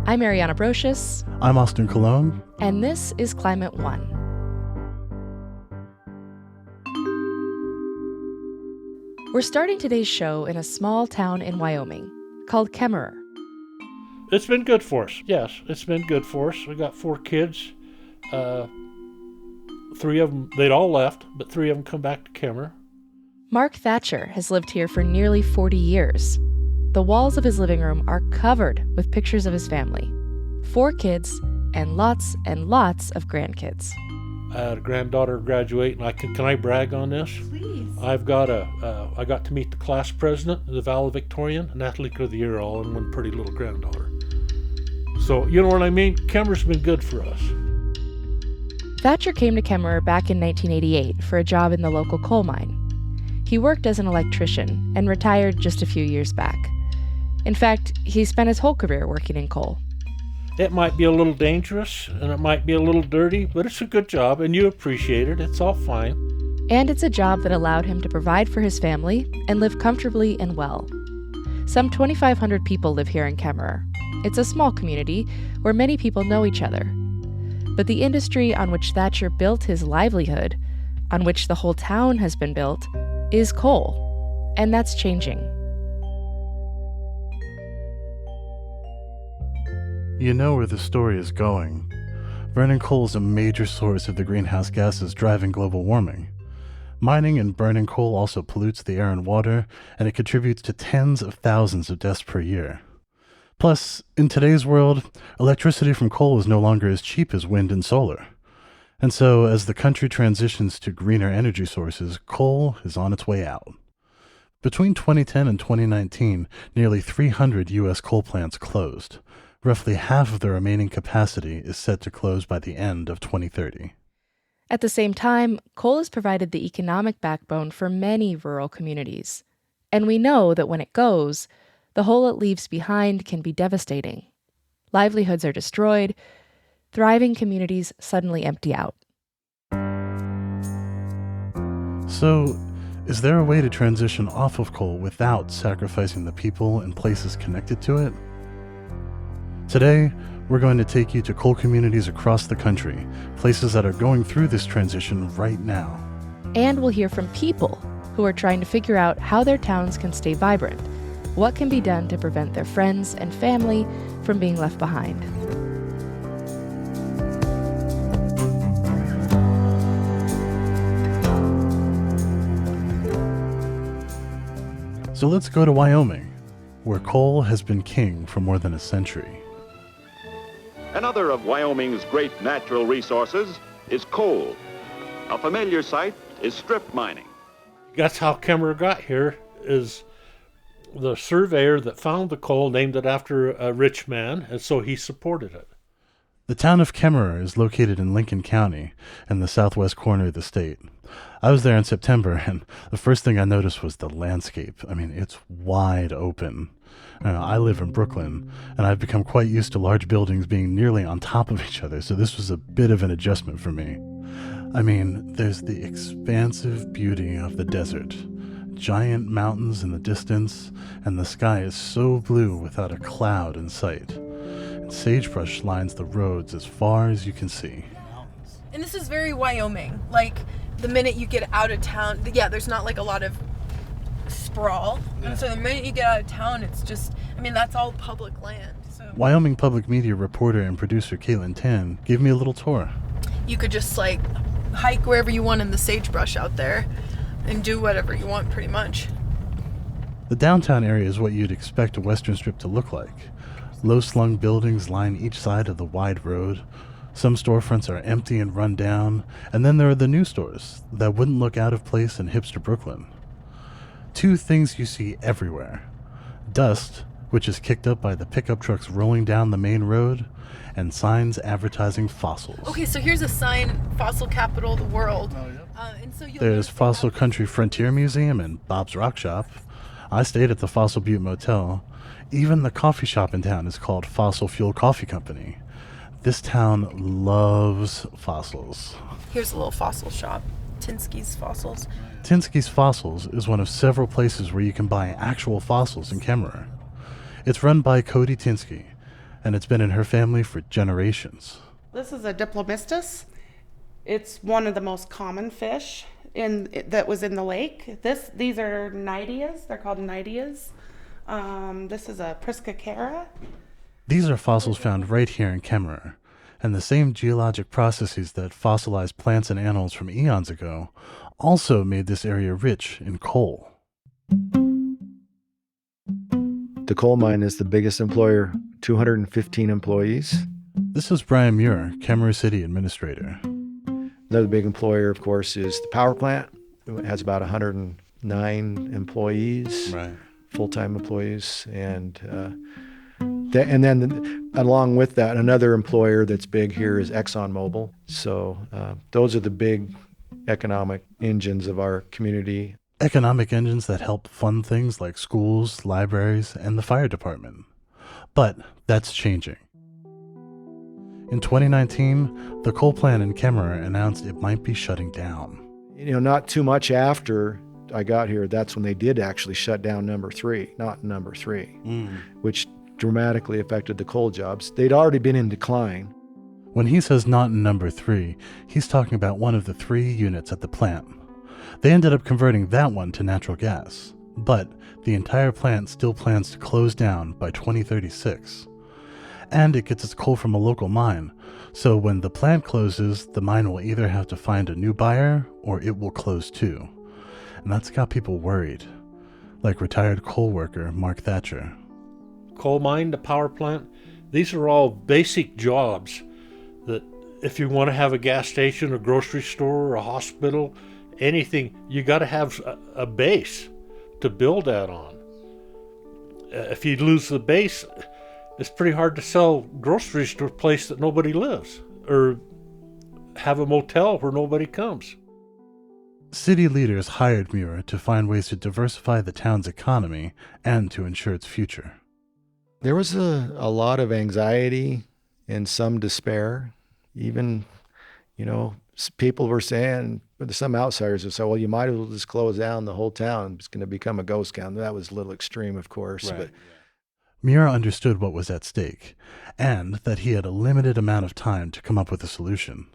I'm Ariana Brocious. I'm Austin Colon. And this is Climate One. We're starting today's show in a small town in Wyoming called Kemmerer. It's been good for us. Yes, it's been good for us. We got 4 kids. 3 of them, they'd all left, but 3 of them come back to Kemmerer. Mark Thatcher has lived here for nearly 40 years. The walls of his living room are covered with pictures of his family. 4 kids and lots of grandkids. I had a granddaughter graduate, and can I brag on this? Please. I got to meet the class president of the valedictorian, and Athlete of the Year, all in one pretty little granddaughter. So, you know what I mean? Kemmerer's been good for us. Thatcher came to Kemmerer back in 1988 for a job in the local coal mine. He worked as an electrician and retired just a few years back. In fact, he spent his whole career working in coal. It might be a little dangerous, and it might be a little dirty, but it's a good job, and you appreciate it. It's all fine. And it's a job that allowed him to provide for his family and live comfortably and well. Some 2,500 people live here in Kemmerer. It's a small community where many people know each other. But the industry on which Thatcher built his livelihood, on which the whole town has been built, is coal. And that's changing. You know where the story is going. Burning coal is a major source of the greenhouse gases driving global warming. Mining and burning coal also pollutes the air and water, and it contributes to tens of thousands of deaths per year. Plus, in today's world, electricity from coal is no longer as cheap as wind and solar. And so, as the country transitions to greener energy sources, coal is on its way out. Between 2010 and 2019, nearly 300 U.S. coal plants closed. Roughly half of the remaining capacity is set to close by the end of 2030. At the same time, coal has provided the economic backbone for many rural communities. And we know that when it goes, the hole it leaves behind can be devastating. Livelihoods are destroyed. Thriving communities suddenly empty out. So, is there a way to transition off of coal without sacrificing the people and places connected to it? Today, we're going to take you to coal communities across the country, places that are going through this transition right now. And we'll hear from people who are trying to figure out how their towns can stay vibrant, what can be done to prevent their friends and family from being left behind. So let's go to Wyoming, where coal has been king for more than a century. Another of Wyoming's great natural resources is coal. A familiar sight is strip mining. That's how Kemmerer got here, is the surveyor that found the coal named it after a rich man, and so he supported it. The town of Kemmerer is located in Lincoln County, in the southwest corner of the state. I was there in September, and the first thing I noticed was the landscape. I mean, it's wide open. I live in Brooklyn, and I've become quite used to large buildings being nearly on top of each other, so this was a bit of an adjustment for me. I mean, there's the expansive beauty of the desert. Giant mountains in the distance, and the sky is so blue without a cloud in sight. And sagebrush lines the roads as far as you can see. And this is very Wyoming. Like, the minute you get out of town, there's not like a lot of sprawl. Yeah. And so the minute you get out of town, it's just, that's all public land. So Wyoming public media reporter and producer Caitlin Tan gave me a little tour. You could just hike wherever you want in the sagebrush out there and do whatever you want pretty much. The downtown area is what you'd expect a Western Strip to look like. Low-slung buildings line each side of the wide road. Some storefronts are empty and run down, and then there are the new stores that wouldn't look out of place in hipster Brooklyn. 2 things you see everywhere. Dust, which is kicked up by the pickup trucks rolling down the main road, and signs advertising fossils. Okay, so here's a sign, Fossil Capital of the World. Oh, yeah. There's Fossil Country Frontier Museum and Bob's Rock Shop. I stayed at the Fossil Butte Motel. Even the coffee shop in town is called Fossil Fuel Coffee Company. This town loves fossils. Here's a little fossil shop, Tinsky's Fossils. Tinsky's Fossils is one of several places where you can buy actual fossils in Kemmerer. It's run by Cody Tinsky, and it's been in her family for generations. This is a Diplomystus. It's one of the most common fish that was in the lake. These are Cnidias. They're called Cnidias. This is a Priscacara. These are fossils found right here in Kemmerer, and the same geologic processes that fossilized plants and animals from eons ago also made this area rich in coal. The coal mine is the biggest employer, 215 employees. This is Brian Muir, Kemmerer City Administrator. Another big employer, of course, is the power plant. It has about 109 employees, Right. full-time employees. And then along with that, another employer that's big here is ExxonMobil. So those are the big economic engines of our community. Economic engines that help fund things like schools, libraries, and the fire department. But that's changing. In 2019, the coal plant in Kemmerer announced it might be shutting down. Not too much after I got here, that's when they did actually shut down number 3, not number 3, which dramatically affected the coal jobs. They'd already been in decline. When he says not in number 3, he's talking about one of the 3 units at the plant. They ended up converting that one to natural gas, but the entire plant still plans to close down by 2036. And it gets its coal from a local mine, so when the plant closes, the mine will either have to find a new buyer or it will close too. And that's got people worried, like retired coal worker Mark Thatcher. Coal mine, the power plant, these are all basic jobs that if you want to have a gas station, a grocery store, a hospital, anything, you got to have a base to build that on. If you lose the base, it's pretty hard to sell groceries to a place that nobody lives, or have a motel where nobody comes. City leaders hired Muir to find ways to diversify the town's economy and to ensure its future. There was a lot of anxiety and some despair. Even, people were saying, some outsiders would say, well, you might as well just close down the whole town. It's going to become a ghost town. That was a little extreme, of course. Right. But Muir understood what was at stake, and that he had a limited amount of time to come up with a solution.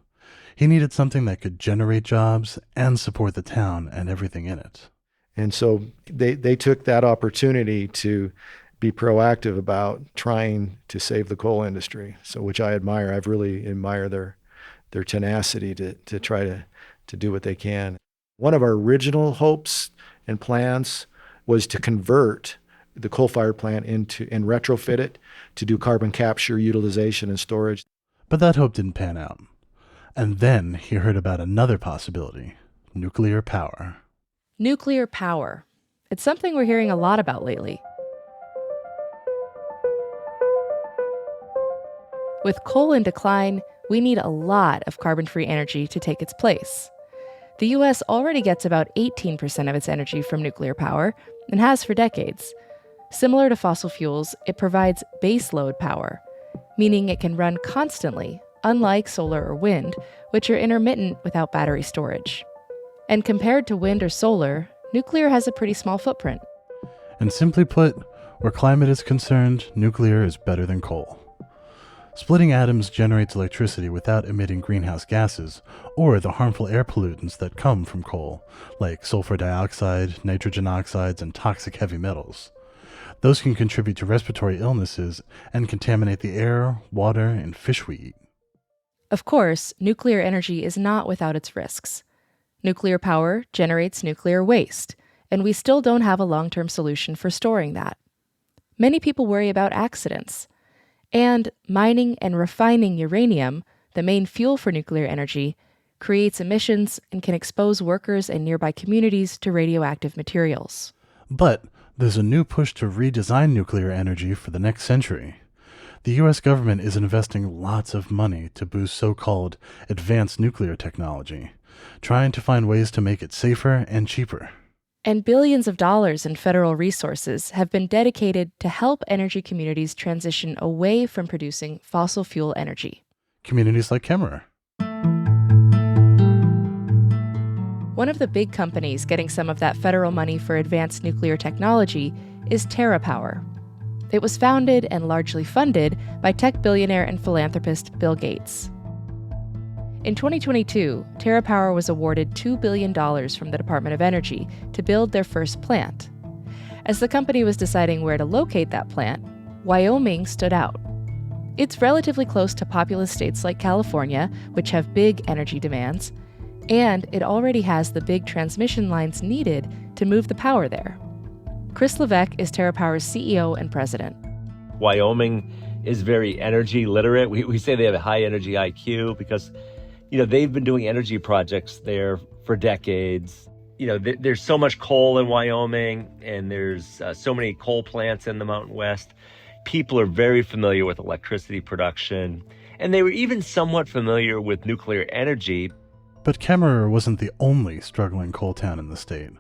He needed something that could generate jobs and support the town and everything in it. And so they took that opportunity to be proactive about trying to save the coal industry, so which I admire. I've really admired their tenacity to try to do what they can. One of our original hopes and plans was to convert the coal-fired plant and retrofit it to do carbon capture, utilization, and storage. But that hope didn't pan out. And then he heard about another possibility: nuclear power. Nuclear power. It's something we're hearing a lot about lately. With coal in decline, we need a lot of carbon-free energy to take its place. The U.S. already gets about 18% of its energy from nuclear power, and has for decades. Similar to fossil fuels, it provides baseload power, meaning it can run constantly, unlike solar or wind, which are intermittent without battery storage. And compared to wind or solar, nuclear has a pretty small footprint. And simply put, where climate is concerned, nuclear is better than coal. Splitting atoms generates electricity without emitting greenhouse gases or the harmful air pollutants that come from coal, like sulfur dioxide, nitrogen oxides, and toxic heavy metals. Those can contribute to respiratory illnesses and contaminate the air, water, and fish we eat. Of course, nuclear energy is not without its risks. Nuclear power generates nuclear waste, and we still don't have a long-term solution for storing that. Many people worry about accidents. And mining and refining uranium, the main fuel for nuclear energy, creates emissions and can expose workers and nearby communities to radioactive materials. But there's a new push to redesign nuclear energy for the next century. The U.S. government is investing lots of money to boost so-called advanced nuclear technology, trying to find ways to make it safer and cheaper. And billions of dollars in federal resources have been dedicated to help energy communities transition away from producing fossil fuel energy. Communities like Kemmerer. One of the big companies getting some of that federal money for advanced nuclear technology is TerraPower. It was founded and largely funded by tech billionaire and philanthropist Bill Gates. In 2022, TerraPower was awarded $2 billion from the Department of Energy to build their first plant. As the company was deciding where to locate that plant, Wyoming stood out. It's relatively close to populous states like California, which have big energy demands, and it already has the big transmission lines needed to move the power there. Chris Levesque is TerraPower's CEO and president. Wyoming is very energy literate. We say they have a high energy IQ because, they've been doing energy projects there for decades. There's so much coal in Wyoming, and there's so many coal plants in the Mountain West. People are very familiar with electricity production, and they were even somewhat familiar with nuclear energy. But Kemmerer wasn't the only struggling coal town in the state.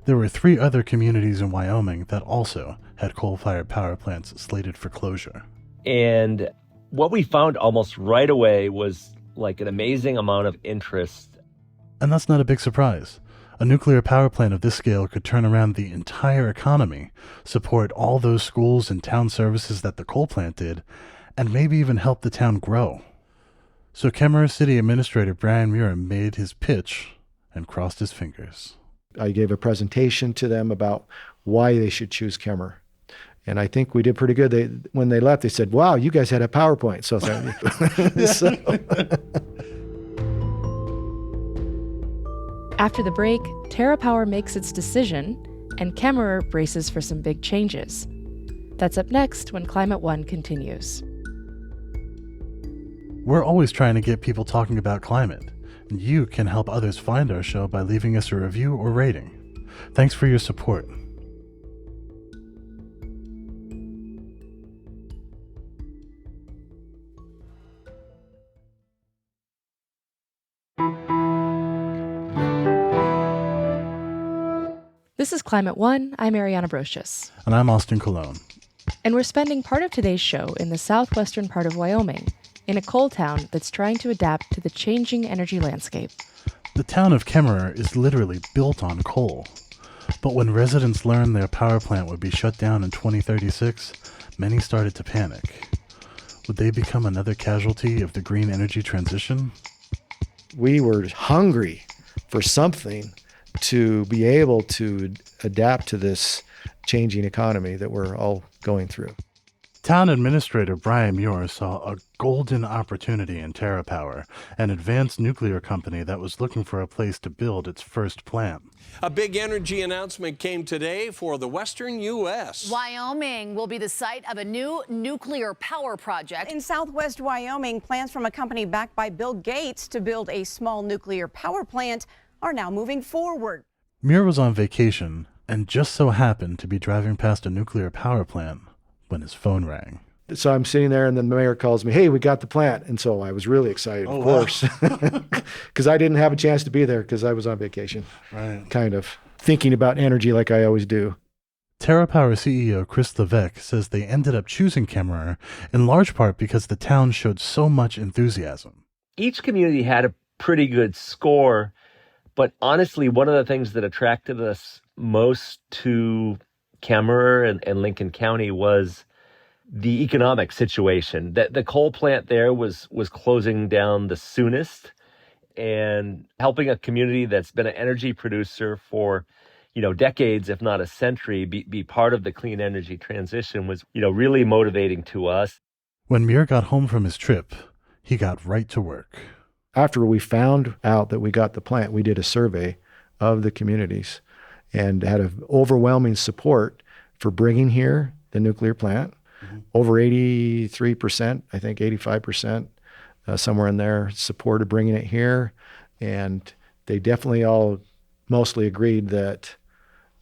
There were 3 other communities in Wyoming that also had coal-fired power plants slated for closure. And what we found almost right away was like an amazing amount of interest. And that's not a big surprise. A nuclear power plant of this scale could turn around the entire economy, support all those schools and town services that the coal plant did, and maybe even help the town grow. So Kemmerer City Administrator Brian Muir made his pitch and crossed his fingers. I gave a presentation to them about why they should choose Kemmerer. And I think we did pretty good. When they left, they said, wow, you guys had a PowerPoint. So After the break, TerraPower makes its decision, and Kemmerer braces for some big changes. That's up next when Climate One continues. We're always trying to get people talking about climate. And you can help others find our show by leaving us a review or rating. Thanks for your support. This is Climate One. I'm Ariana Brocious. And I'm Austin Colon. And we're spending part of today's show in the southwestern part of Wyoming, in a coal town that's trying to adapt to the changing energy landscape. The town of Kemmerer is literally built on coal. But when residents learned their power plant would be shut down in 2036, many started to panic. Would they become another casualty of the green energy transition? We were hungry for something to be able to adapt to this changing economy that we're all going through. Town Administrator Brian Muir saw a golden opportunity in TerraPower, an advanced nuclear company that was looking for a place to build its first plant. A big energy announcement came today for the western U.S. Wyoming will be the site of a new nuclear power project. In southwest Wyoming, plans from a company backed by Bill Gates to build a small nuclear power plant are now moving forward. Muir was on vacation and just so happened to be driving past a nuclear power plant when his phone rang. So I'm sitting there and the mayor calls me, hey, we got the plant. And so I was really excited, of course, because I didn't have a chance to be there because I was on vacation, kind of thinking about energy like I always do. TerraPower CEO Chris Levesque says they ended up choosing Kemmerer in large part because the town showed so much enthusiasm. Each community had a pretty good score, but honestly, one of the things that attracted us most to Kemmerer and Lincoln County was the economic situation. That the coal plant there was closing down the soonest, and helping a community that's been an energy producer for decades, if not a century, be part of the clean energy transition was really motivating to us. When Muir got home from his trip, he got right to work. After we found out that we got the plant, we did a survey of the communities and had an overwhelming support for bringing here the nuclear plant. Mm-hmm. Over 83%, I think 85%, somewhere in there, supported bringing it here. And they definitely all mostly agreed that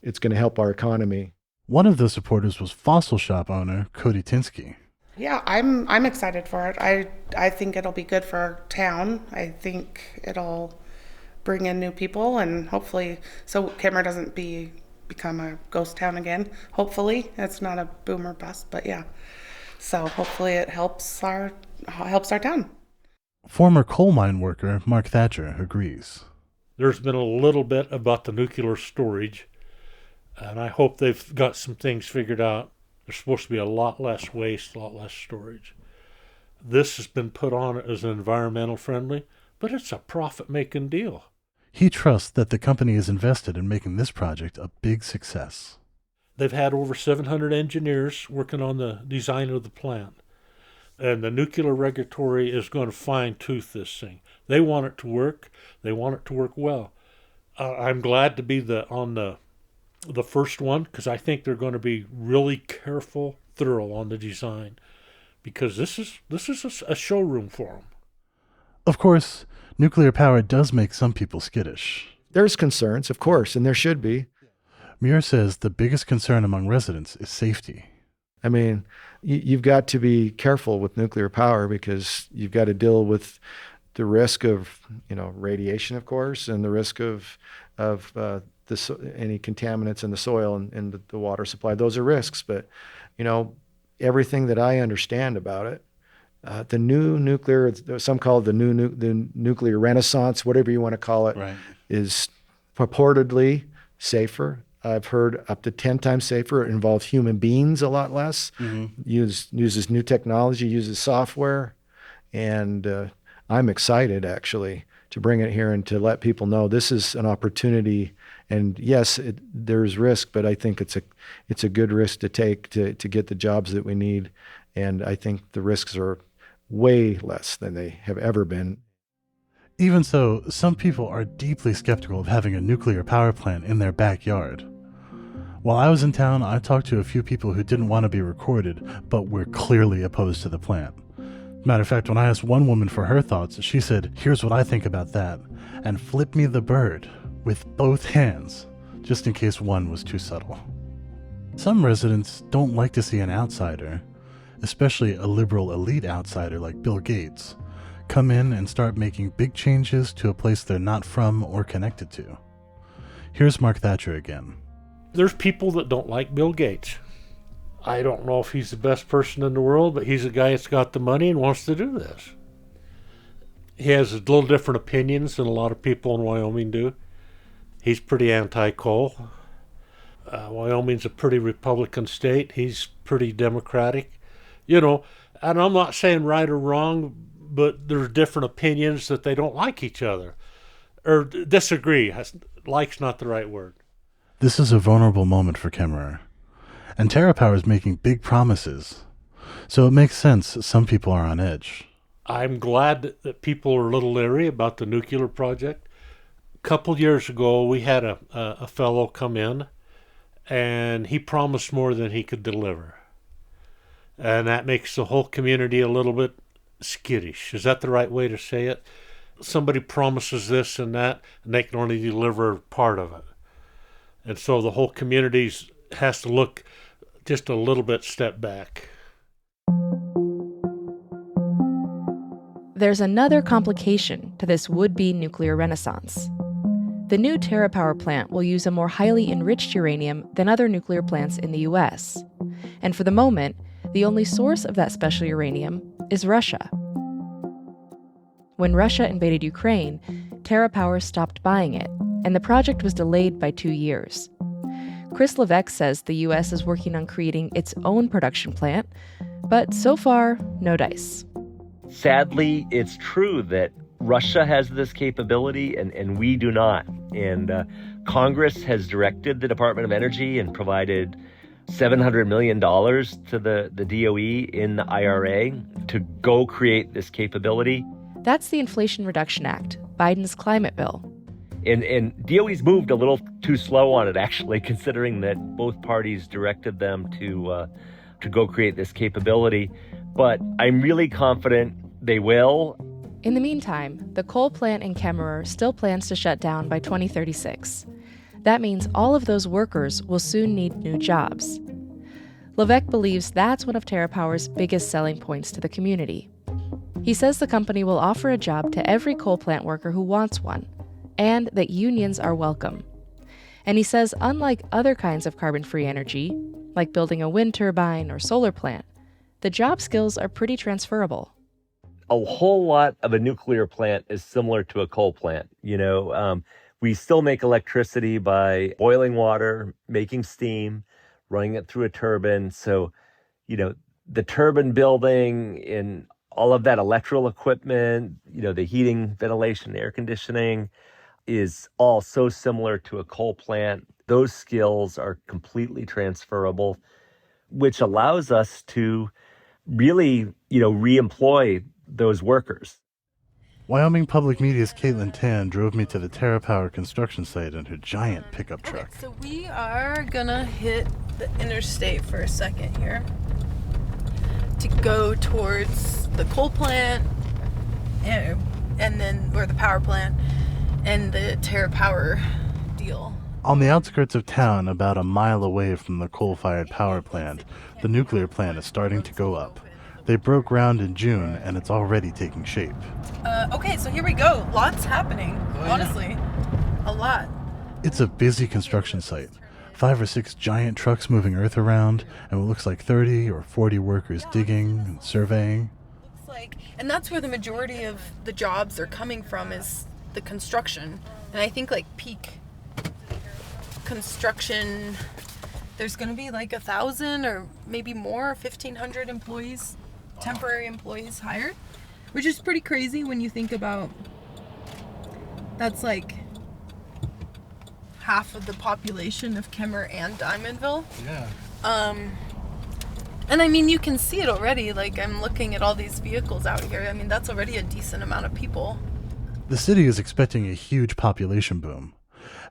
it's going to help our economy. One of those supporters was Fossil Shop owner Cody Tinsky. Yeah, I'm excited for it. I think it'll be good for our town. I think it'll bring in new people and hopefully so Kemmerer doesn't become a ghost town again. Hopefully. It's not a boom or bust, but yeah. So hopefully it helps our town. Former coal mine worker Mark Thatcher agrees. There's been a little bit about the nuclear storage, and I hope they've got some things figured out There's supposed to be a lot less waste, a lot less storage. This has been put on as environmental friendly, but it's a profit-making deal. He trusts that the company is invested in making this project a big success. They've had over 700 engineers working on the design of the plant. And the nuclear regulatory is going to fine-tooth this thing. They want it to work. They want it to work well. I'm glad to be on the first one, because I think they're going to be really careful, thorough on the design, because this is a showroom for them. Of course, nuclear power does make some people skittish. There's concerns, of course, and there should be. Muir says the biggest concern among residents is safety. I mean, you've got to be careful with nuclear power because you've got to deal with the risk of, radiation, of course, and the risk of any contaminants in the soil and the water supply. Those are risks, but everything that I understand about it, the new nuclear, some call it the nuclear renaissance, whatever you want to call it, right, is purportedly safer. I've heard up to 10 times safer. It involves human beings a lot less. Uses new technology, uses software, and I'm excited actually to bring it here and to let people know this is an opportunity. And yes, there's risk, but I think it's a good risk to take to get the jobs that we need. And I think the risks are way less than they have ever been. Even so, some people are deeply skeptical of having a nuclear power plant in their backyard. While I was in town, I talked to a few people who didn't want to be recorded, but were clearly opposed to the plant. Matter of fact, when I asked one woman for her thoughts, she said, "Here's what I think about that," and flipped me the bird with both hands, just in case one was too subtle. Some residents don't like to see an outsider, especially a liberal elite outsider like Bill Gates, come in and start making big changes to a place they're not from or connected to. Here's Mark Thatcher again. There's people that don't like Bill Gates. I don't know if he's the best person in the world, but he's a guy that's got the money and wants to do this. He has a little different opinions than a lot of people in Wyoming do. He's pretty anti-coal. Wyoming's a pretty Republican state. He's pretty Democratic. And I'm not saying right or wrong, but there's different opinions that they don't like each other. Or disagree. Like's not the right word. This is a vulnerable moment for Kemmerer, and TerraPower is making big promises, so it makes sense some people are on edge. I'm glad that people are a little leery about the nuclear project. A couple years ago, we had a fellow come in, and he promised more than he could deliver. And that makes the whole community a little bit skittish. Is that the right way to say it? Somebody promises this and that, and they can only deliver part of it. And so the whole community has to look just a little bit step back. There's another complication to this would-be nuclear renaissance. The new TerraPower plant will use a more highly enriched uranium than other nuclear plants in the US. And for the moment, the only source of that special uranium is Russia. When Russia invaded Ukraine, TerraPower stopped buying it, and the project was delayed by 2 years. Chris Levesque says the U.S. is working on creating its own production plant, but so far, no dice. Sadly, it's true that Russia has this capability and we do not. And Congress has directed the Department of Energy and provided $700 million to the DOE in the IRA to go create this capability. That's the Inflation Reduction Act, Biden's climate bill. And DOE's moved a little too slow on it, actually, considering that both parties directed them to go create this capability. But I'm really confident they will. In the meantime, the coal plant in Kemmerer still plans to shut down by 2036. That means all of those workers will soon need new jobs. Levesque believes that's one of TerraPower's biggest selling points to the community. He says the company will offer a job to every coal plant worker who wants one, and that unions are welcome. And he says unlike other kinds of carbon-free energy, like building a wind turbine or solar plant, the job skills are pretty transferable. A whole lot of a nuclear plant is similar to a coal plant. We still make electricity by boiling water, making steam, running it through a turbine. So, the turbine building and all of that electrical equipment, the heating, ventilation, air conditioning is all so similar to a coal plant. Those skills are completely transferable, which allows us to really, re-employ those workers. Wyoming Public Media's Caitlin Tan drove me to the TerraPower construction site in her giant pickup truck. Okay, so we are gonna hit the interstate for a second here to go towards the coal plant and then, or the power plant, and the TerraPower deal. On the outskirts of town, about a mile away from the coal-fired power plant, the nuclear plant is starting to go up. They broke ground in June, and it's already taking shape. Okay, so here we go. Lots happening, honestly. A lot. It's a busy construction site. 5 or 6 giant trucks moving earth around, and what looks like 30 or 40 workers digging and surveying. And that's where the majority of the jobs are coming from, is the construction. And I think peak construction, there's going to be 1,000 or maybe more, 1,500 employees, temporary employees hired, which is pretty crazy when you think about that's half of the population of Kemmerer and Diamondville. Yeah. And I mean, you can see it already. I'm looking at all these vehicles out here. I mean, that's already a decent amount of people. The city is expecting a huge population boom,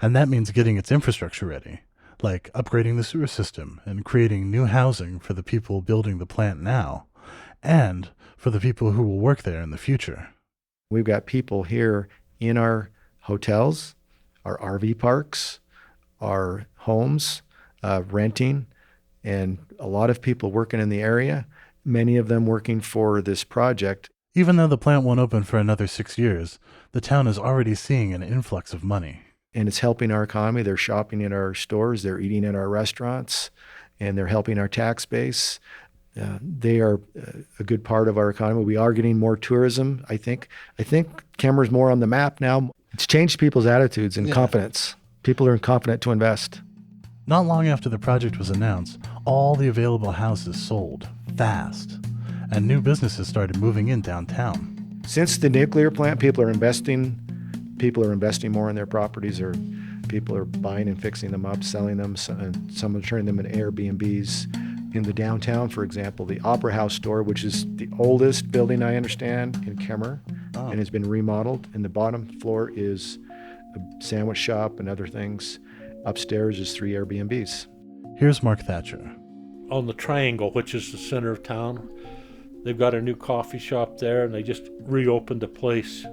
and that means getting its infrastructure ready, like upgrading the sewer system and creating new housing for the people building the plant now, and for the people who will work there in the future. We've got people here in our hotels, our RV parks, our homes, renting, and a lot of people working in the area, many of them working for this project. Even though the plant won't open for another 6 years, the town is already seeing an influx of money. And it's helping our economy. They're shopping in our stores, they're eating in our restaurants, and they're helping our tax base. They are a good part of our economy. We are getting more tourism, I think. I think Kemmerer's more on the map now. It's changed people's attitudes and confidence. People are confident to invest. Not long after the project was announced, all the available houses sold fast, and new businesses started moving in downtown. Since the nuclear plant, people are investing more in their properties, or people are buying and fixing them up, selling them, and some are turning them into Airbnbs. In the downtown, for example, the Opera House store, which is the oldest building I understand in Kemmerer, and has been remodeled. And the bottom floor is a sandwich shop and other things. Upstairs is 3 Airbnbs. Here's Mark Thatcher. On the Triangle, which is the center of town, they've got a new coffee shop there, and they just reopened a place,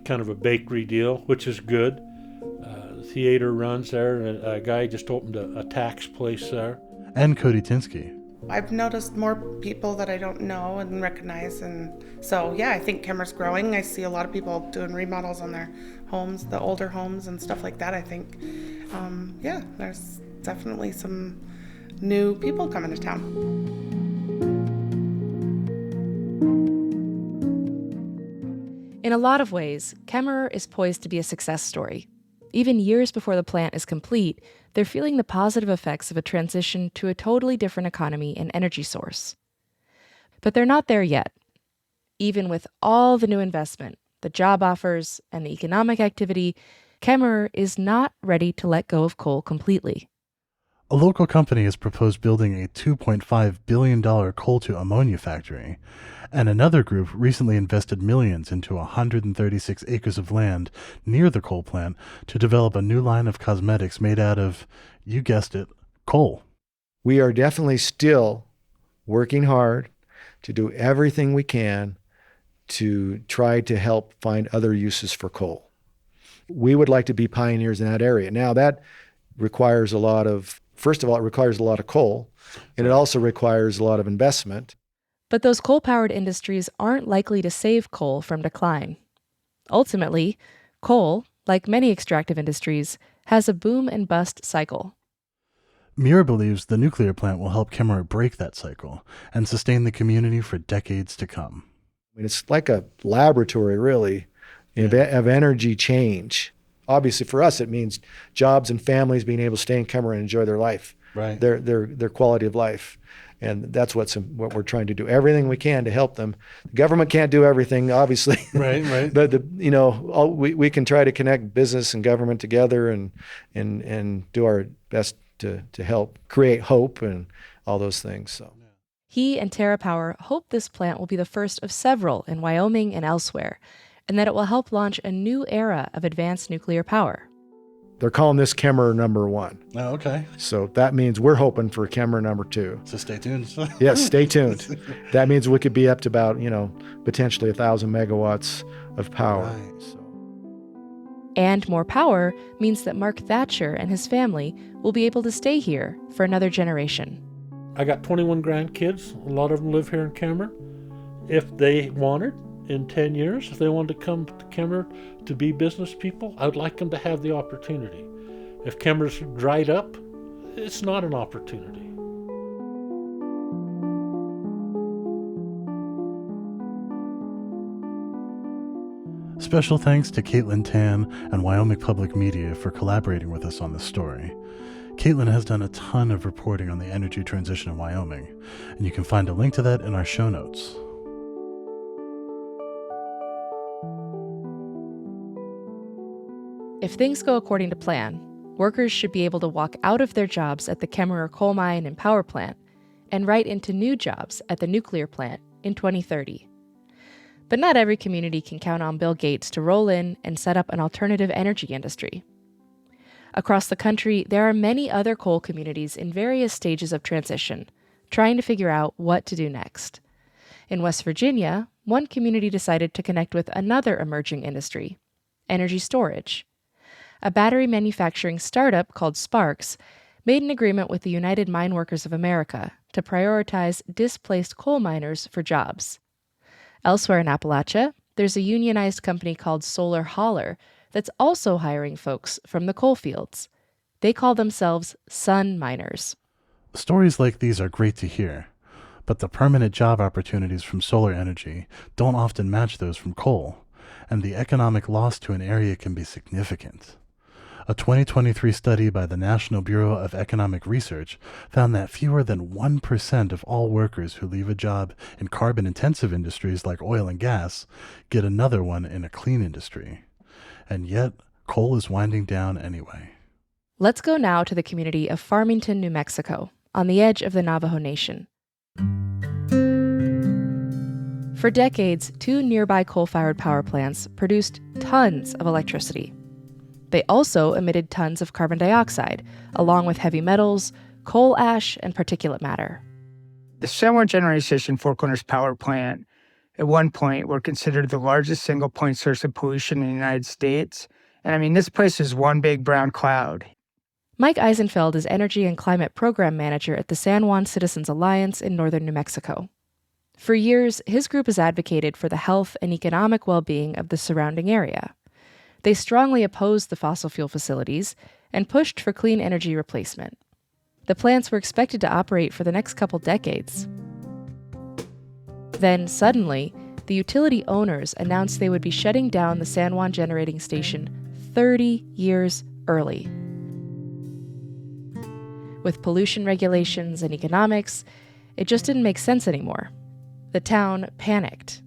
kind of a bakery deal, which is good. The theater runs there, and a guy just opened a tax place there. And Cody Tinsky. I've noticed more people that I don't know and recognize, and so I think Kemmerer's growing. I see a lot of people doing remodels on their homes, the older homes and stuff like that. I think, there's definitely some new people coming to town. In a lot of ways, Kemmerer is poised to be a success story. Even years before the plant is complete, they're feeling the positive effects of a transition to a totally different economy and energy source. But they're not there yet. Even with all the new investment, the job offers, and the economic activity, Kemmerer is not ready to let go of coal completely. A local company has proposed building a $2.5 billion coal-to-ammonia factory, and another group recently invested millions into 136 acres of land near the coal plant to develop a new line of cosmetics made out of, you guessed it, coal. We are definitely still working hard to do everything we can to try to help find other uses for coal. We would like to be pioneers in that area. Now, that requires first of all, it requires a lot of coal, and it also requires a lot of investment. But those coal-powered industries aren't likely to save coal from decline. Ultimately, coal, like many extractive industries, has a boom and bust cycle. Muir believes the nuclear plant will help Kemmerer break that cycle and sustain the community for decades to come. I mean, it's like a laboratory, really, of energy change. Obviously, for us, it means jobs and families being able to stay in Kemmerer and enjoy their life. right. their quality of life. And that's what we're trying to do. Everything we can to help them. The government can't do everything, obviously. Right. But we can try to connect business and government together and do our best to help create hope and all those things. So he and TerraPower hope this plant will be the first of several in Wyoming and elsewhere, and that it will help launch a new era of advanced nuclear power. They're calling this Kemmerer number 1. Oh, okay. So that means we're hoping for Kemmerer number 2. So stay tuned. Yes, stay tuned. That means we could be up to about, potentially 1,000 megawatts of power. Right. So. And more power means that Mark Thatcher and his family will be able to stay here for another generation. I got 21 grandkids. A lot of them live here in Kemmerer. If they wanted, in 10 years, if they wanted to come to Kemmerer to be business people, I would like them to have the opportunity. If Kemmerer's dried up, it's not an opportunity. Special thanks to Caitlin Tan and Wyoming Public Media for collaborating with us on this story. Caitlin has done a ton of reporting on the energy transition in Wyoming, and you can find a link to that in our show notes. If things go according to plan, workers should be able to walk out of their jobs at the Kemmerer coal mine and power plant and right into new jobs at the nuclear plant in 2030. But not every community can count on Bill Gates to roll in and set up an alternative energy industry. Across the country, there are many other coal communities in various stages of transition, trying to figure out what to do next. In West Virginia, one community decided to connect with another emerging industry, energy storage. A battery manufacturing startup called Sparks made an agreement with the United Mine Workers of America to prioritize displaced coal miners for jobs. Elsewhere in Appalachia, there's a unionized company called Solar Hauler that's also hiring folks from the coal fields. They call themselves sun miners. Stories like these are great to hear, but the permanent job opportunities from solar energy don't often match those from coal, and the economic loss to an area can be significant. A 2023 study by the National Bureau of Economic Research found that fewer than 1% of all workers who leave a job in carbon-intensive industries like oil and gas get another one in a clean industry. And yet, coal is winding down anyway. Let's go now to the community of Farmington, New Mexico, on the edge of the Navajo Nation. For decades, 2 nearby coal-fired power plants produced tons of electricity. They also emitted tons of carbon dioxide, along with heavy metals, coal ash, and particulate matter. The San Juan Generating Station Four Corners Power Plant, at one point, were considered the largest single-point source of pollution in the United States. And this place is one big brown cloud. Mike Eisenfeld is Energy and Climate Program Manager at the San Juan Citizens Alliance in northern New Mexico. For years, his group has advocated for the health and economic well-being of the surrounding area. They strongly opposed the fossil fuel facilities and pushed for clean energy replacement. The plants were expected to operate for the next couple decades. Then, suddenly, the utility owners announced they would be shutting down the San Juan Generating Station 30 years early. With pollution regulations and economics, it just didn't make sense anymore. The town panicked.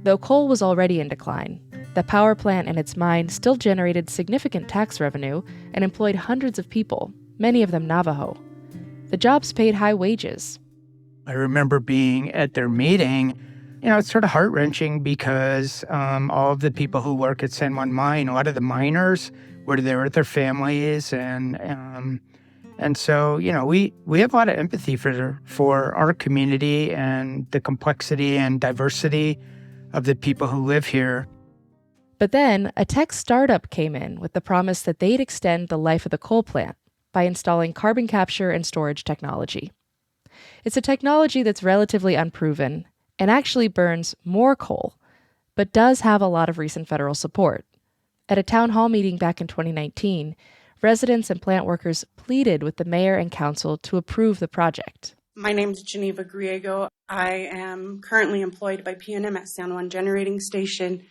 Though coal was already in decline, the power plant and its mine still generated significant tax revenue and employed hundreds of people, many of them Navajo. The jobs paid high wages. I remember being at their meeting. It's sort of heart-wrenching because all of the people who work at San Juan Mine, a lot of the miners were there with their families, and so we have a lot of empathy for our community and the complexity and diversity of the people who live here. But then a tech startup came in with the promise that they'd extend the life of the coal plant by installing carbon capture and storage technology. It's a technology that's relatively unproven and actually burns more coal, but does have a lot of recent federal support. At a town hall meeting back in 2019, residents and plant workers pleaded with the mayor and council to approve the project. My name is Geneva Griego. I am currently employed by PNM at San Juan Generating Station.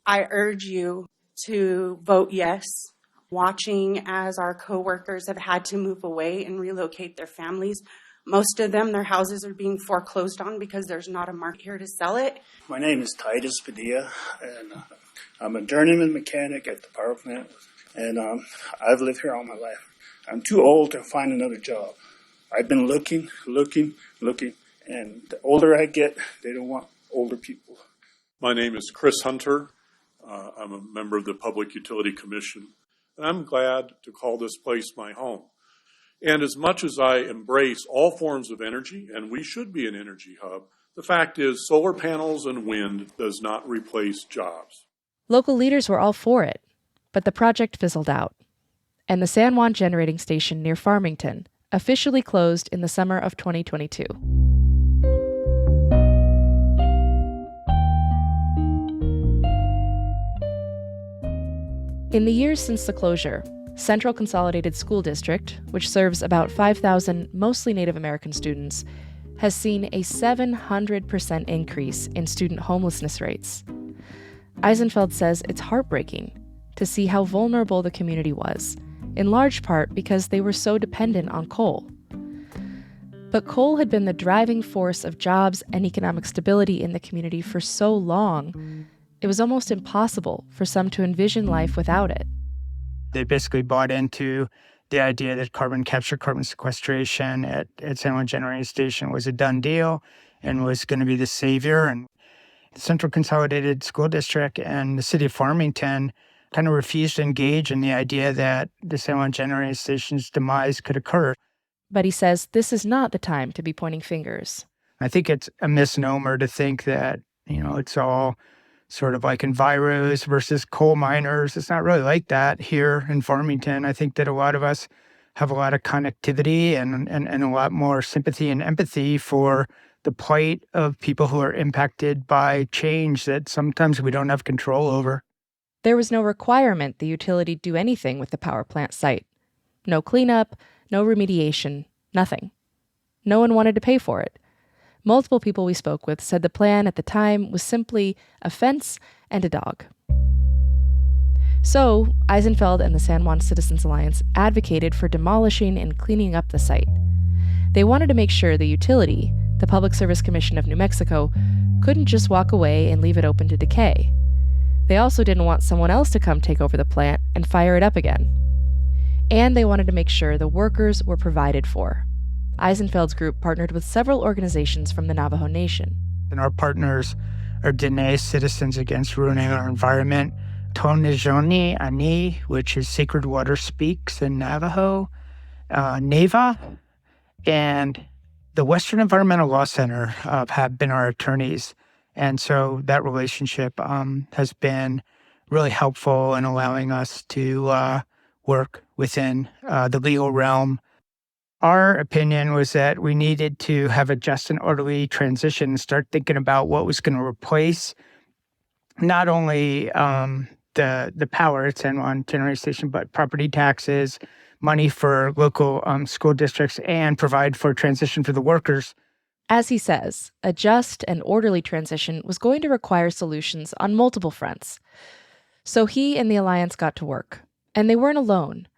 I urge you to vote yes watching as our coworkers have had to move away and relocate their families. Most of them, their houses are being foreclosed on because there's not a market here to sell it. My name is Titus Padilla, and I'm a journeyman mechanic at the power plant, and I've lived here all my life. I'm too old to find another job. I've been looking, and the older I get, they don't want older people. My name is Chris Hunter. I'm a member of the Public Utility Commission, and I'm glad to call this place my home. And as much as I embrace all forms of energy, and we should be an energy hub, the fact is solar panels and wind does not replace jobs. Local leaders were all for it, but the project fizzled out, and the San Juan Generating Station near Farmington officially closed in the summer of 2022. In the years since the closure, Central Consolidated School District, which serves about 5,000 mostly Native American students, has seen a 700% increase in student homelessness rates. Eisenfeld says it's heartbreaking to see how vulnerable the community was, in large part because they were so dependent on coal. But coal had been the driving force of jobs and economic stability in the community for so long, it was almost impossible for some to envision life without it. They basically bought into the idea that carbon capture, carbon sequestration at San Juan Generating Station was a done deal and was going to be the savior. And the Central Consolidated School District and the city of Farmington kind of refused to engage in the idea that the San Juan Generating Station's demise could occur. But he says this is not the time to be pointing fingers. I think it's a misnomer to think that, it's all sort of like enviros versus coal miners. It's not really like that here in Farmington. I think that a lot of us have a lot of connectivity and a lot more sympathy and empathy for the plight of people who are impacted by change that sometimes we don't have control over. There was no requirement the utility do anything with the power plant site. No cleanup, no remediation, nothing. No one wanted to pay for it. Multiple people we spoke with said the plan at the time was simply a fence and a dog. So, Eisenfeld and the San Juan Citizens Alliance advocated for demolishing and cleaning up the site. They wanted to make sure the utility, the Public Service Commission of New Mexico, couldn't just walk away and leave it open to decay. They also didn't want someone else to come take over the plant and fire it up again. And they wanted to make sure the workers were provided for. Eisenfeld's group partnered with several organizations from the Navajo Nation. And our partners are Diné Citizens Against Ruining Our Environment, Tonejoni Ani, which is Sacred Water Speaks in Navajo, NEVA, and the Western Environmental Law Center have been our attorneys. And so that relationship has been really helpful in allowing us to work within the legal realm. Our opinion was that we needed to have a just and orderly transition and start thinking about what was going to replace not only the power at San Juan Generating Station, but property taxes, money for local school districts, and provide for transition for the workers. As he says, a just and orderly transition was going to require solutions on multiple fronts. So he and the Alliance got to work, and they weren't alone.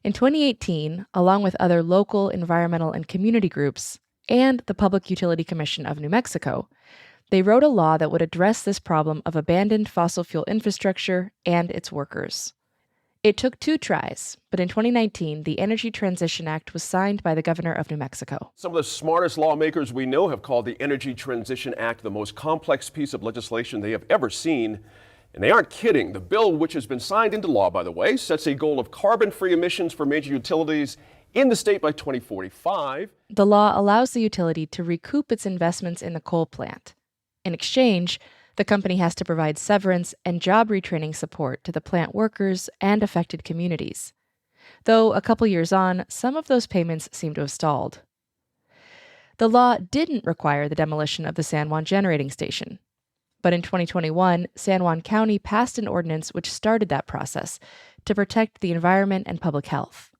In 2018, along with other local environmental and community groups and the Public Utility Commission of New Mexico, they wrote a law that would address this problem of abandoned fossil fuel infrastructure and its workers. It took 2 tries, but in 2019, the Energy Transition Act was signed by the governor of New Mexico. Some of the smartest lawmakers we know have called the Energy Transition Act the most complex piece of legislation they have ever seen. And they aren't kidding. The bill, which has been signed into law, by the way, sets a goal of carbon-free emissions for major utilities in the state by 2045. The law allows the utility to recoup its investments in the coal plant. In exchange, the company has to provide severance and job retraining support to the plant workers and affected communities. Though a couple years on, some of those payments seem to have stalled. The law didn't require the demolition of the San Juan Generating Station. But in 2021, San Juan County passed an ordinance which started that process to protect the environment and public health.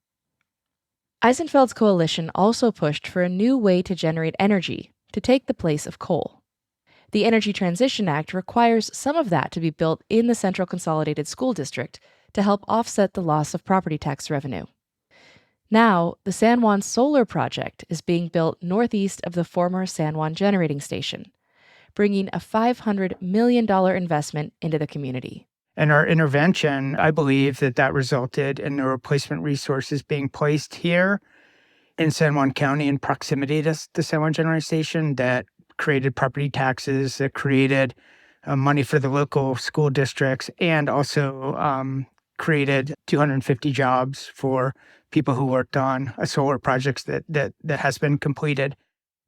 Eisenfeld's coalition also pushed for a new way to generate energy to take the place of coal. The Energy Transition Act requires some of that to be built in the Central Consolidated School District to help offset the loss of property tax revenue. Now, the San Juan Solar Project is being built northeast of the former San Juan Generating Station, bringing a $500 million investment into the community. And our intervention, I believe that resulted in the replacement resources being placed here in San Juan County in proximity to the San Juan Generating Station that created property taxes, that created money for the local school districts, and also created 250 jobs for people who worked on a solar project that has been completed.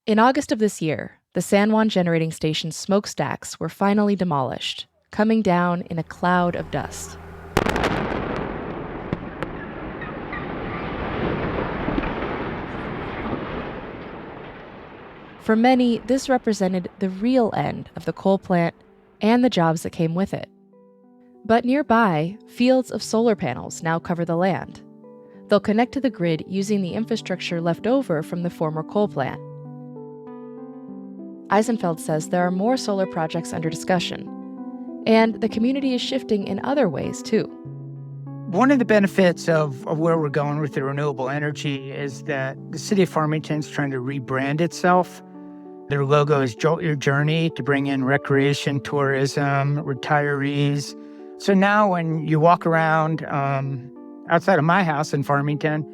In August of this year, the San Juan Generating Station smokestacks were finally demolished, coming down in a cloud of dust. For many, this represented the real end of the coal plant and the jobs that came with it. But nearby, fields of solar panels now cover the land. They'll connect to the grid using the infrastructure left over from the former coal plant. Eisenfeld says there are more solar projects under discussion, and the community is shifting in other ways, too. One of the benefits of where we're going with the renewable energy is that the city of Farmington is trying to rebrand itself. Their logo is Jolt Your Journey to bring in recreation, tourism, retirees. So now when you walk around outside of my house in Farmington,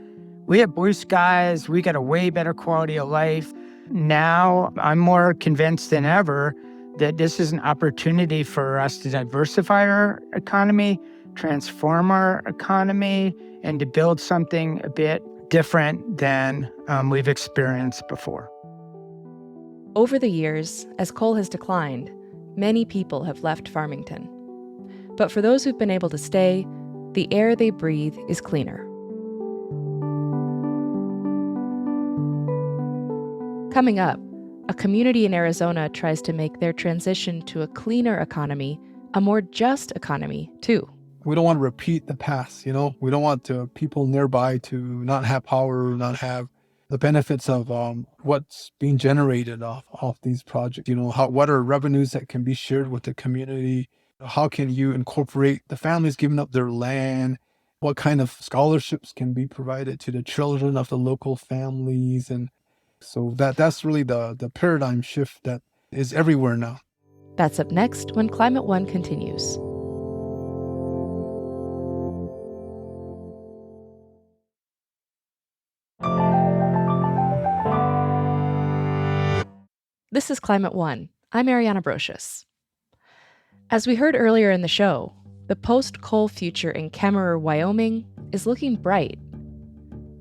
we have blue skies, we got a way better quality of life. Now I'm more convinced than ever that this is an opportunity for us to diversify our economy, transform our economy, and to build something a bit different than we've experienced before. Over the years, as coal has declined, many people have left Farmington. But for those who've been able to stay, the air they breathe is cleaner. Coming up, a community in Arizona tries to make their transition to a cleaner economy a more just economy, too. We don't want to repeat the past, We don't want people nearby to not have power, not have the benefits of what's being generated off these projects. What are revenues that can be shared with the community? How can you incorporate the families giving up their land? What kind of scholarships can be provided to the children of the local families? And so that's really the paradigm shift that is everywhere now. That's up next when Climate One continues. This is Climate One. I'm Ariana Brocious. As we heard earlier in the show, the post-coal future in Kemmerer, Wyoming is looking bright.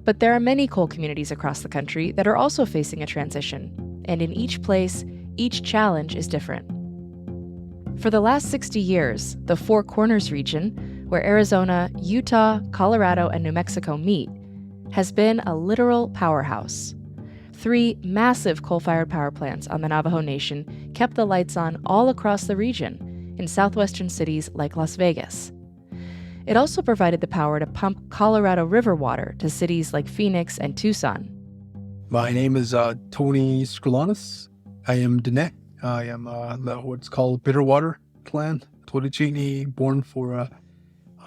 But there are many coal communities across the country that are also facing a transition, and in each place, each challenge is different. For the last 60 years, the Four Corners region, where Arizona, Utah, Colorado, and New Mexico meet, has been a literal powerhouse. 3 massive coal-fired power plants on the Navajo Nation kept the lights on all across the region, in southwestern cities like Las Vegas. It also provided the power to pump Colorado River water to cities like Phoenix and Tucson. My name is Tony Skrlanis. I am Diné. I am what's called Bitterwater clan, Totochini, born for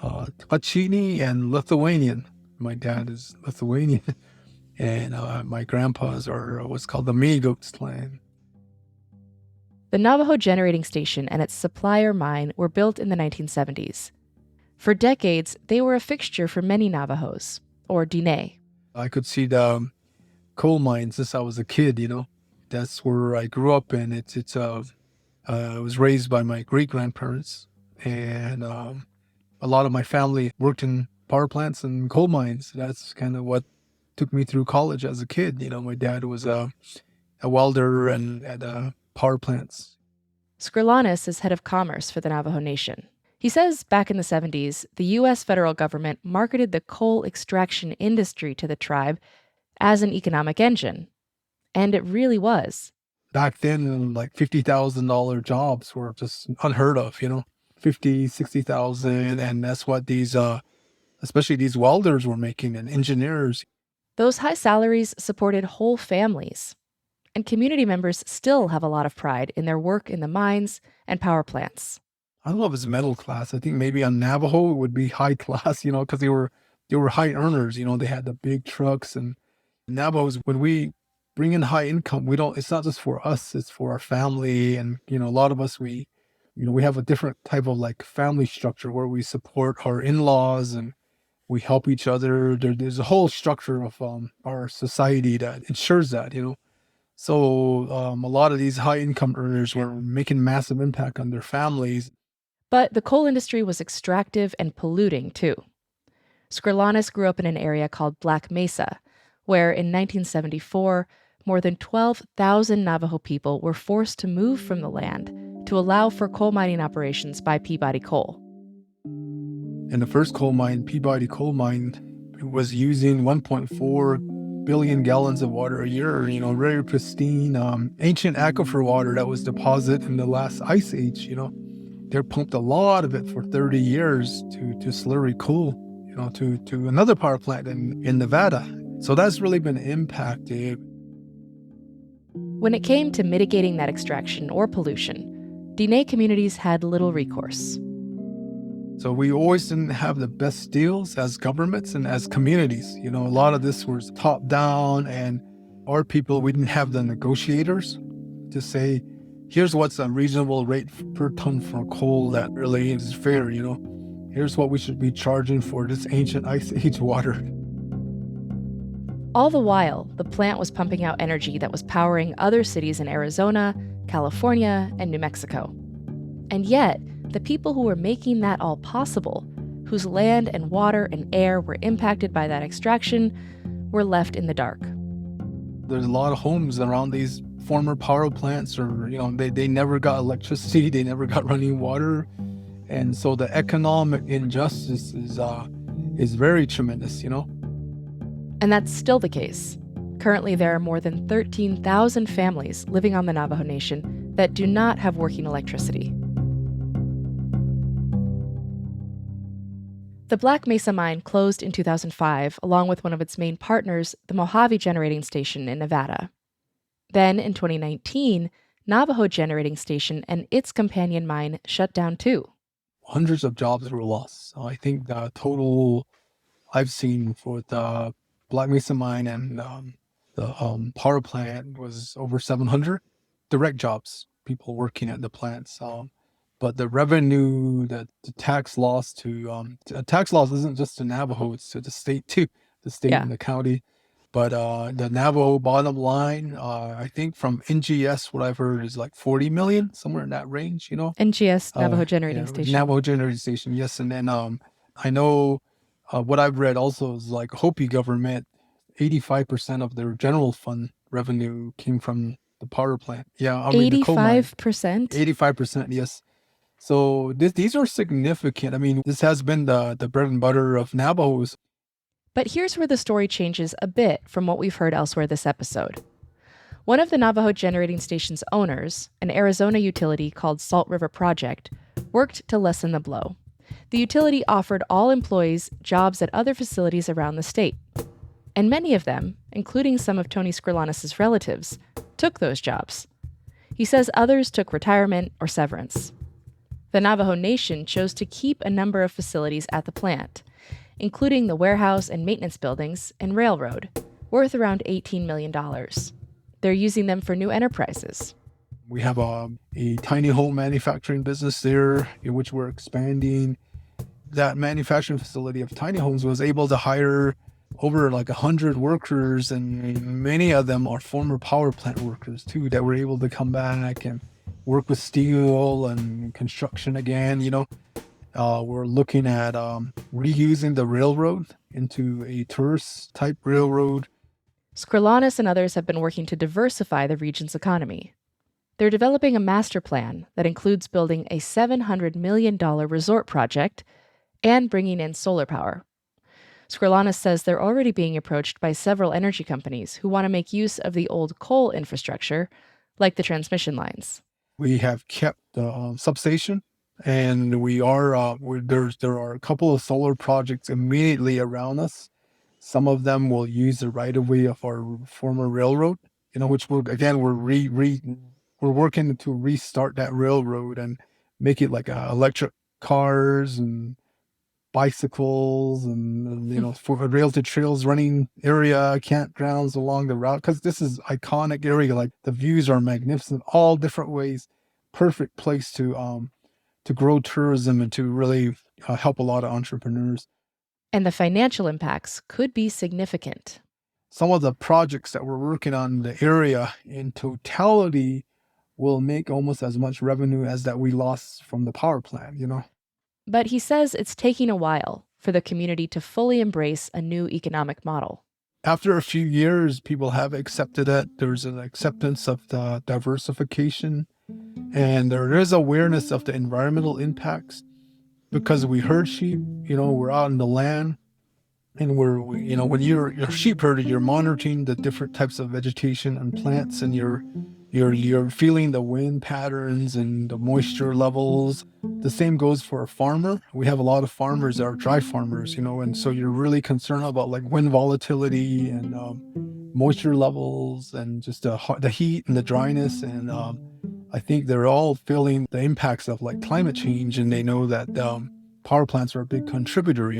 Totochini and Lithuanian. My dad is Lithuanian. And my grandpas are what's called the Migos clan. The Navajo Generating Station and its supplier mine were built in the 1970s. For decades, they were a fixture for many Navajos, or Diné. I could see the coal mines since I was a kid, That's where I grew up, and I was raised by my great-grandparents, and a lot of my family worked in power plants and coal mines. That's kind of what took me through college as a kid. My dad was a welder and at power plants. Skrlanis is head of commerce for the Navajo Nation. He says back in the 70s, the U.S. federal government marketed the coal extraction industry to the tribe as an economic engine. And it really was. Back then, like $50,000 jobs were just unheard of, $50,000, $60,000. And that's what these, especially these welders were making and engineers. Those high salaries supported whole families. And community members still have a lot of pride in their work in the mines and power plants. I don't know if it's middle class. I think maybe on Navajo it would be high class, because they were high earners. They had the big trucks, and Navajos, when we bring in high income, it's not just for us, it's for our family. And, a lot of us, we have a different type of like family structure where we support our in-laws and we help each other. There's a whole structure of our society that ensures that, So a lot of these high income earners were making massive impact on their families. But the coal industry was extractive and polluting too. Skrlanis grew up in an area called Black Mesa, where in 1974, more than 12,000 Navajo people were forced to move from the land to allow for coal mining operations by Peabody Coal. And the first coal mine, Peabody Coal Mine, was using 1.4 billion gallons of water a year, very pristine, ancient aquifer water that was deposited in the last ice age, They pumped a lot of it for 30 years to slurry coal, to another power plant in Nevada. So that's really been impacted. When it came to mitigating that extraction or pollution, Diné communities had little recourse. So we always didn't have the best deals as governments and as communities. A lot of this was top down, and our people, we didn't have the negotiators to say, here's what's a reasonable rate per ton for coal that really is fair, Here's what we should be charging for this ancient ice age water. All the while, the plant was pumping out energy that was powering other cities in Arizona, California, and New Mexico. And yet, the people who were making that all possible, whose land and water and air were impacted by that extraction, were left in the dark. There's a lot of homes around these former power plants, or, they never got electricity, they never got running water. And so the economic injustice is very tremendous, And that's still the case. Currently, there are more than 13,000 families living on the Navajo Nation that do not have working electricity. The Black Mesa mine closed in 2005, along with one of its main partners, the Mojave Generating Station in Nevada. Then, in 2019, Navajo Generating Station and its companion mine shut down too. Hundreds of jobs were lost. I think the total I've seen for the Black Mesa mine and the power plant was over 700 direct jobs, people working at the plants. But the revenue, the tax loss tax loss isn't just to Navajo, it's to the state too, the state and the county. But the Navajo bottom line, I think from NGS, what I've heard is like 40 million, somewhere in that range, NGS, Navajo Generating Station. Navajo Generating Station, yes. And then I know what I've read also is like Hopi government, 85% of their general fund revenue came from the power plant. Yeah, I mean, 85%? 85%, yes. So these are significant. I mean, this has been the bread and butter of Navajos. But here's where the story changes a bit from what we've heard elsewhere this episode. One of the Navajo Generating Station's owners, an Arizona utility called Salt River Project, worked to lessen the blow. The utility offered all employees jobs at other facilities around the state. And many of them, including some of Tony Skrlanis' relatives, took those jobs. He says others took retirement or severance. The Navajo Nation chose to keep a number of facilities at the plant, including the warehouse and maintenance buildings and railroad, worth around $18 million. They're using them for new enterprises. We have a tiny home manufacturing business there, in which we're expanding. That manufacturing facility of tiny homes was able to hire over like 100 workers, and many of them are former power plant workers too, that were able to come back and work with steel and construction again. We're looking at reusing the railroad into a tourist type railroad. Skrlanis and others have been working to diversify the region's economy. They're developing a master plan that includes building a $700 million resort project and bringing in solar power. Skrlanis says they're already being approached by several energy companies who want to make use of the old coal infrastructure, like the transmission lines. We have kept the substation, and there are a couple of solar projects immediately around us. Some of them will use the right of way of our former railroad, which we're working to restart that railroad and make it like electric cars and bicycles and for rail to trails running area, campgrounds along the route, because this is iconic area. Like the views are magnificent, all different ways. Perfect place to grow tourism and to really help a lot of entrepreneurs. And the financial impacts could be significant. Some of the projects that we're working on in the area in totality will make almost as much revenue as that we lost from the power plant, But he says it's taking a while for the community to fully embrace a new economic model. After a few years, people have accepted it. There's an acceptance of the diversification, and there is awareness of the environmental impacts because we herd sheep, we're out in the land. And when you're sheep herder, you're monitoring the different types of vegetation and plants, and you're feeling the wind patterns and the moisture levels. The same goes for a farmer. We have a lot of farmers that are dry farmers, and so you're really concerned about like wind volatility and moisture levels and just the heat and the dryness. And I think they're all feeling the impacts of like climate change, and they know that power plants are a big contributor,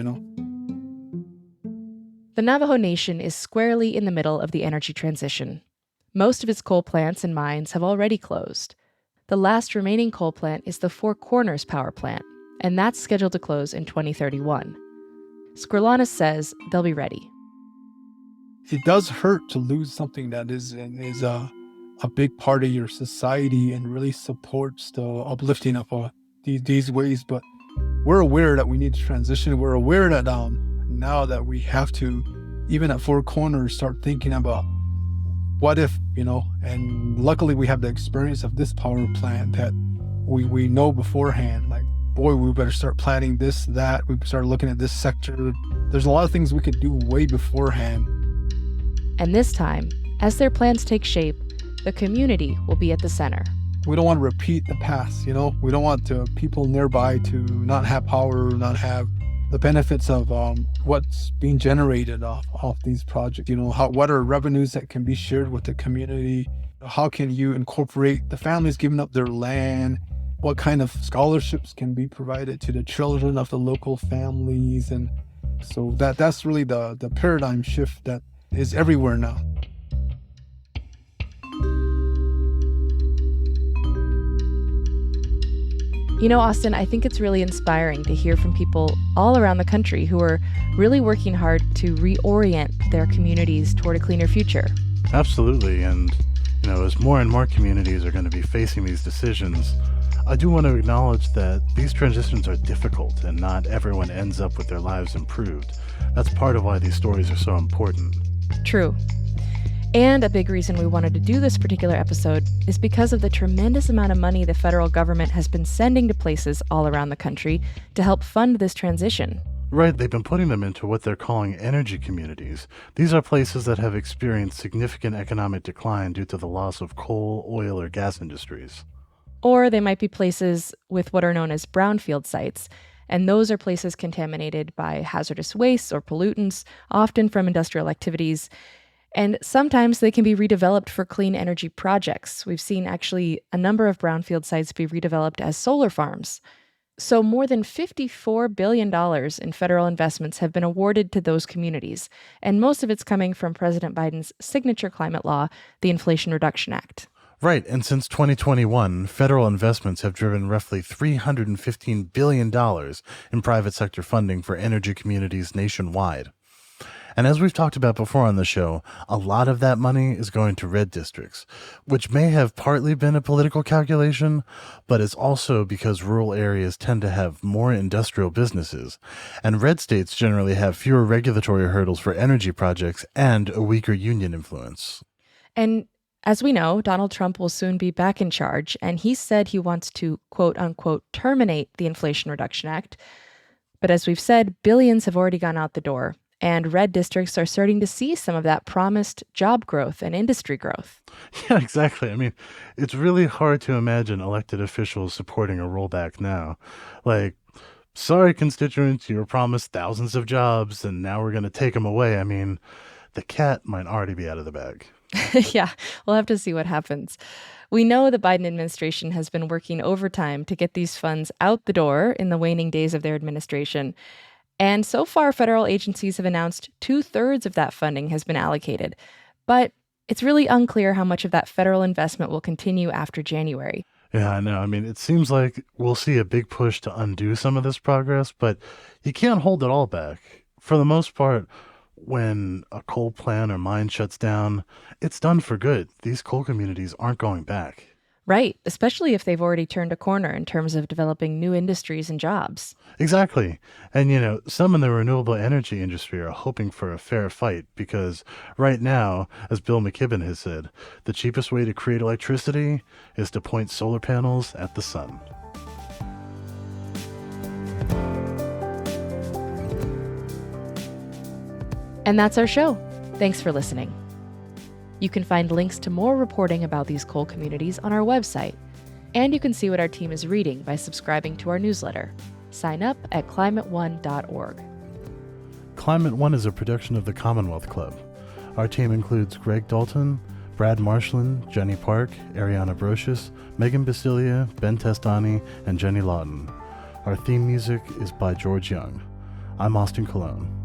The Navajo Nation is squarely in the middle of the energy transition. Most of its coal plants and mines have already closed. The last remaining coal plant is the Four Corners Power Plant, and that's scheduled to close in 2031. Squirlanis says they'll be ready. It does hurt to lose something that is a big part of your society and really supports the uplifting of these ways, but we're aware that we need to transition. We're aware that now that we have to, even at Four Corners, start thinking about what if, and luckily we have the experience of this power plant that we know beforehand, like, boy, we better start planning this, that, we start looking at this sector. There's a lot of things we could do way beforehand. And this time, as their plans take shape, the community will be at the center. We don't want to repeat the past, we don't want people nearby to not have power, not have the benefits of what's being generated off these projects. What are revenues that can be shared with the community? How can you incorporate the families giving up their land? What kind of scholarships can be provided to the children of the local families? And so that's really the paradigm shift that is everywhere now. Austin, I think it's really inspiring to hear from people all around the country who are really working hard to reorient their communities toward a cleaner future. Absolutely. And, as more and more communities are going to be facing these decisions, I do want to acknowledge that these transitions are difficult and not everyone ends up with their lives improved. That's part of why these stories are so important. True. And a big reason we wanted to do this particular episode is because of the tremendous amount of money the federal government has been sending to places all around the country to help fund this transition. Right, they've been putting them into what they're calling energy communities. These are places that have experienced significant economic decline due to the loss of coal, oil, or gas industries. Or they might be places with what are known as brownfield sites, and those are places contaminated by hazardous wastes or pollutants, often from industrial activities. And sometimes they can be redeveloped for clean energy projects. We've seen actually a number of brownfield sites be redeveloped as solar farms. So more than $54 billion in federal investments have been awarded to those communities, and most of it's coming from President Biden's signature climate law, the Inflation Reduction Act. Right, and since 2021, federal investments have driven roughly $315 billion in private sector funding for energy communities nationwide. And as we've talked about before on the show, a lot of that money is going to red districts, which may have partly been a political calculation, but it's also because rural areas tend to have more industrial businesses, and red states generally have fewer regulatory hurdles for energy projects and a weaker union influence. And as we know, Donald Trump will soon be back in charge, and he said he wants to, quote unquote, terminate the Inflation Reduction Act. But as we've said, billions have already gone out the door. And red districts are starting to see some of that promised job growth and industry growth. Yeah, exactly. I mean, it's really hard to imagine elected officials supporting a rollback now. Like, sorry, constituents, you were promised thousands of jobs, and now we're going to take them away. I mean, the cat might already be out of the bag. Yeah, we'll have to see what happens. We know the Biden administration has been working overtime to get these funds out the door in the waning days of their administration. And so far, federal agencies have announced 2/3 of that funding has been allocated. But it's really unclear how much of that federal investment will continue after January. Yeah, I know. I mean, it seems like we'll see a big push to undo some of this progress, but you can't hold it all back. For the most part, when a coal plant or mine shuts down, it's done for good. These coal communities aren't going back. Right, especially if they've already turned a corner in terms of developing new industries and jobs. Exactly. And, some in the renewable energy industry are hoping for a fair fight because right now, as Bill McKibben has said, the cheapest way to create electricity is to point solar panels at the sun. And that's our show. Thanks for listening. You can find links to more reporting about these coal communities on our website. And you can see what our team is reading by subscribing to our newsletter. Sign up at climateone.org. Climate One is a production of the Commonwealth Club. Our team includes Greg Dalton, Brad Marshland, Jenny Park, Ariana Brocious, Megan Basilia, Ben Testani, and Jenny Lawton. Our theme music is by George Young. I'm Austin Colon.